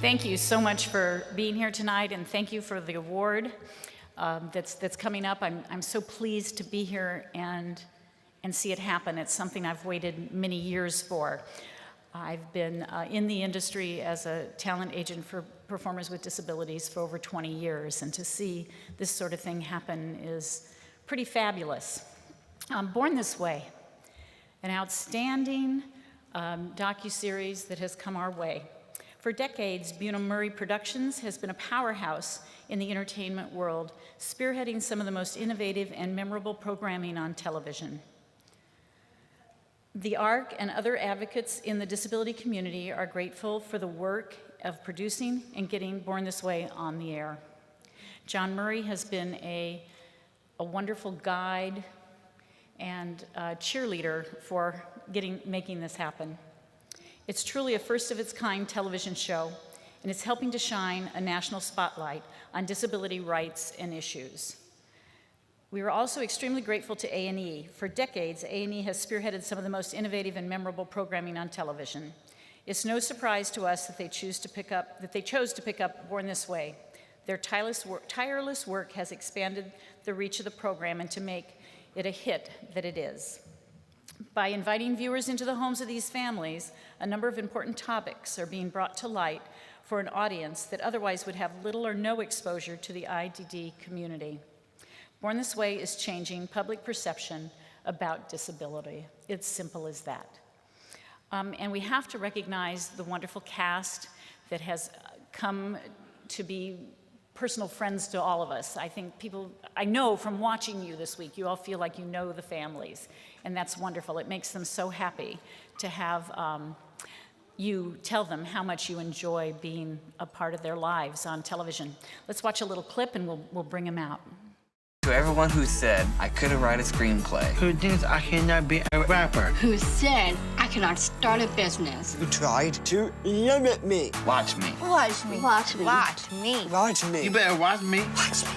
Thank you so much for being here tonight, and thank you for the award that's coming up. I'm so pleased to be here and see it happen. It's something I've waited many years for. I've been in the industry as a talent agent for performers with disabilities for over 20 years, and to see this sort of thing happen is pretty fabulous. Born This Way, an outstanding docu-series that has come our way. For decades, Bunim Murray Productions has been a powerhouse in the entertainment world, spearheading some of the most innovative and memorable programming on television. The ARC and other advocates in the disability community are grateful for the work of producing and getting Born This Way on the air. John Murray has been a wonderful guide and cheerleader for making this happen. It's truly a first-of-its-kind television show, and it's helping to shine a national spotlight on disability rights and issues. We are also extremely grateful to A&E. For decades, A&E has spearheaded some of the most innovative and memorable programming on television. It's no surprise to us that they chose to pick up Born This Way. Their tireless work has expanded the reach of the program and to make it a hit that it is. By inviting viewers into the homes of these families, a number of important topics are being brought to light for an audience that otherwise would have little or no exposure to the IDD community. Born This Way is changing public perception about disability. It's simple as that. And we have to recognize the wonderful cast that has come to be personal friends to all of us. I know from watching you this week, you all feel like you know the families, and that's wonderful. It makes them so happy to have you tell them how much you enjoy being a part of their lives on television. Let's watch a little clip and we'll bring them out. To everyone who said I couldn't write a screenplay. Who thinks I cannot be a rapper. Who said I cannot start a business. Who tried to limit me. Watch me. Watch me. Watch me. Watch me. Watch me. You better watch me. Watch me.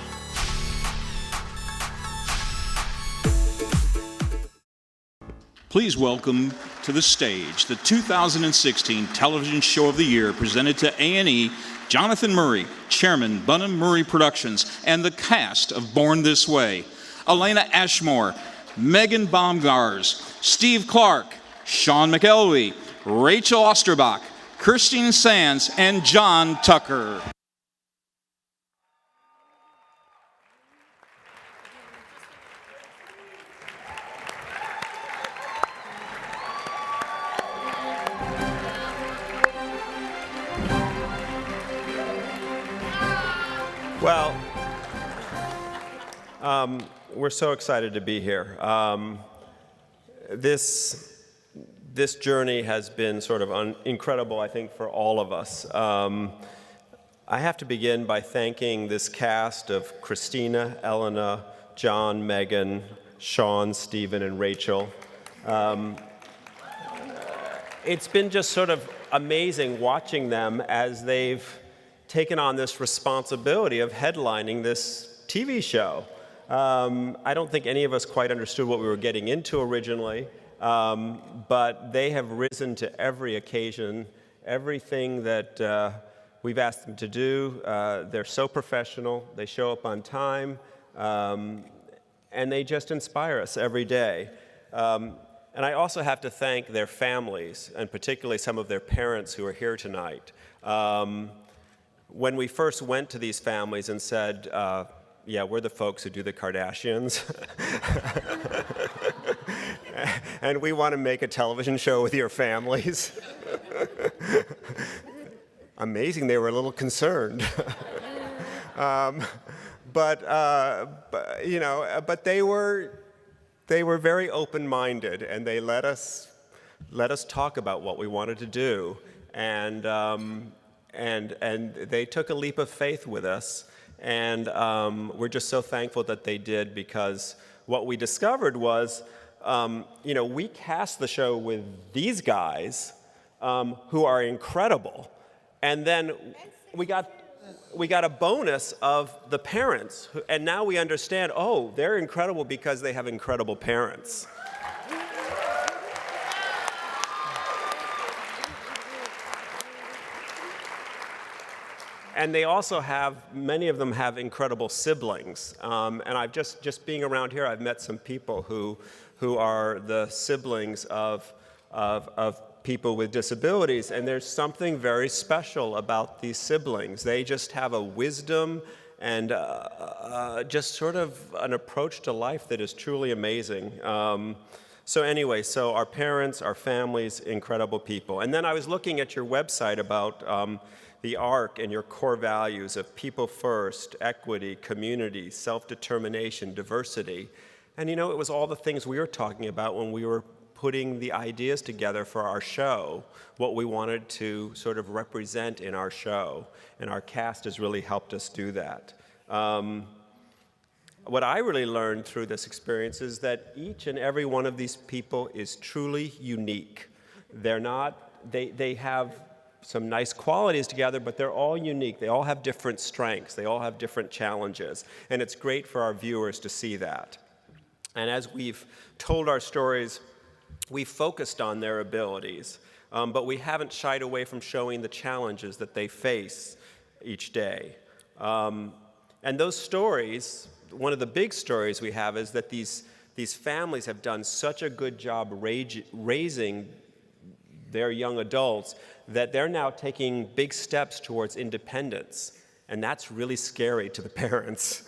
Please welcome to the stage the 2016 Television Show of the Year presented to A&E, Jonathan Murray, Chairman, Bunim Murray Productions, and the cast of Born This Way. Elena Ashmore, Megan Baumgars, Steve Clark, Sean McElwee, Rachel Osterbach, Christine Sands, and John Tucker. Well, we're so excited to be here. This journey has been sort of incredible, I think, for all of us. I have to begin by thanking this cast of Christina, Elena, John, Megan, Sean, Stephen, and Rachel. It's been just sort of amazing watching them as they've taken on this responsibility of headlining this TV show. I don't think any of us quite understood what we were getting into originally, but they have risen to every occasion, everything that we've asked them to do. They're so professional, they show up on time, and they just inspire us every day. And I also have to thank their families, and particularly some of their parents who are here tonight. When we first went to these families and said, yeah, we're the folks who do the Kardashians, and we want to make a television show with your families. Amazing, they were a little concerned. But they were very open-minded, and they let us talk about what we wanted to do, and they took a leap of faith with us, and we're just so thankful that they did, because what we discovered was, we cast the show with these guys who are incredible, and then we got a bonus of the parents, and now we understand, oh, they're incredible because they have incredible parents. And they also have, many of them have incredible siblings. And I've just being around here, I've met some people who are the siblings of people with disabilities, and there's something very special about these siblings. They just have a wisdom and just sort of an approach to life that is truly amazing. So anyway, so our parents, our families, incredible people. And then I was looking at your website about the ARC and your core values of people first, equity, community, self-determination, diversity. And you know, it was all the things we were talking about when we were putting the ideas together for our show, what we wanted to sort of represent in our show. And our cast has really helped us do that. What I really learned through this experience is that each and every one of these people is truly unique. They're not, they have some nice qualities together, but they're all unique. They all have different strengths. They all have different challenges. And it's great for our viewers to see that. And as we've told our stories, we focused on their abilities, but we haven't shied away from showing the challenges that they face each day. And those stories, one of the big stories we have is that these families have done such a good job raising their young adults that they're now taking big steps towards independence. And that's really scary to the parents.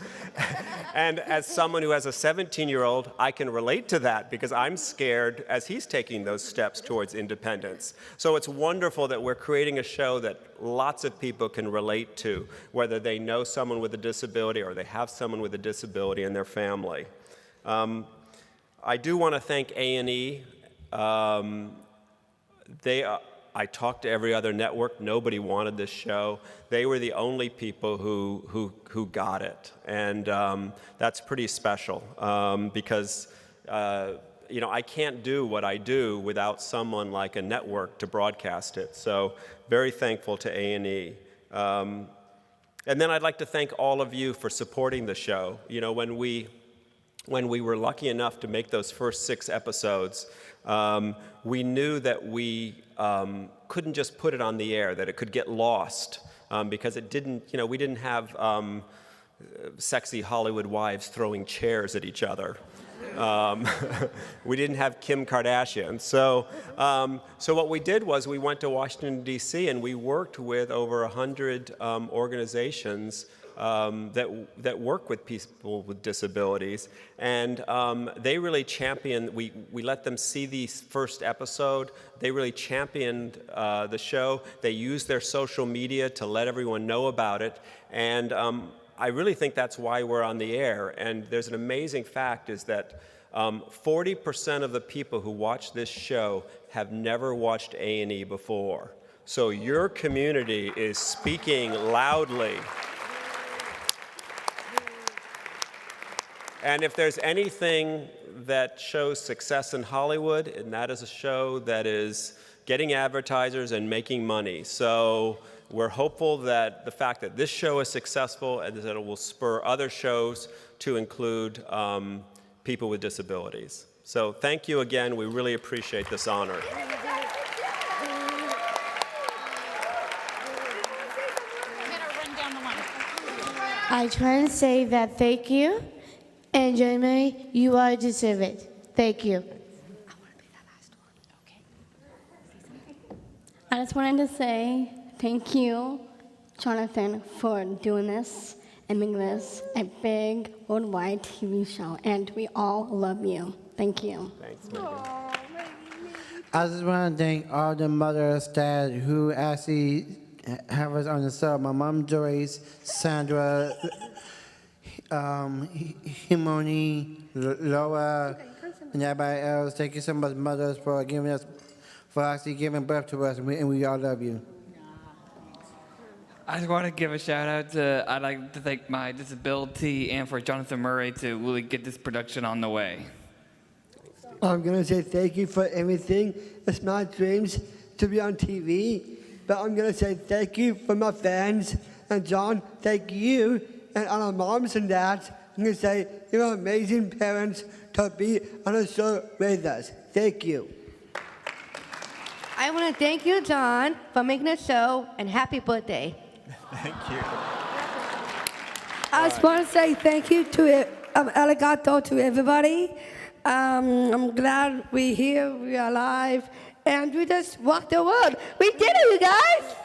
And as someone who has a 17-year-old, I can relate to that because I'm scared as he's taking those steps towards independence. So it's wonderful that we're creating a show that lots of people can relate to, whether they know someone with a disability or they have someone with a disability in their family. I do want to thank A&E. I talked to every other network. Nobody wanted this show. They were the only people who got it, and that's pretty special because you know, I can't do what I do without someone like a network to broadcast it. So very thankful to A&E. And then I'd like to thank all of you for supporting the show. You know, when we were lucky enough to make those first 6 episodes, we knew that we couldn't just put it on the air, that it could get lost because it didn't, you know, we didn't have sexy Hollywood wives throwing chairs at each other. We didn't have Kim Kardashian. So what we did was we went to Washington, D.C., and we worked with over 100 organizations that work with people with disabilities, and they really championed, we let them see the first episode. They really championed the show. They used their social media to let everyone know about it, and I really think that's why we're on the air. And there's an amazing fact is that 40% of the people who watch this show have never watched A&E before. So your community is speaking loudly. And if there's anything that shows success in Hollywood, and that is a show that is getting advertisers and making money. So we're hopeful that the fact that this show is successful and that it will spur other shows to include people with disabilities. So thank you again. We really appreciate this honor. I try and say that thank you. And Jeremy, you are deserve it. Thank you. I just wanted to say thank you, Jonathan, for doing this and making this a big worldwide TV show. And we all love you. Thank you. Thanks, Megan. I just want to thank all the mothers, dad who actually have us on the show. My mom, Joyce, Sandra, Himoni, Laura, and everybody else. Thank you so much, mothers, for actually giving birth to us, and we all love you. I just want to give a shout out to, I'd like to thank my disability and for Jonathan Murray to really get this production on the way. I'm going to say thank you for everything. It's my dreams to be on TV, but I'm going to say thank you for my fans. And John, thank you. And all our moms and dads, I'm going to say you're amazing parents to be on a show with us. Thank you. I want to thank you, John, for making the show, and happy birthday. Thank you. I just want to say thank you to arigato to everybody. I'm glad we're here, we are alive, and we just walked the world. We did it, you guys!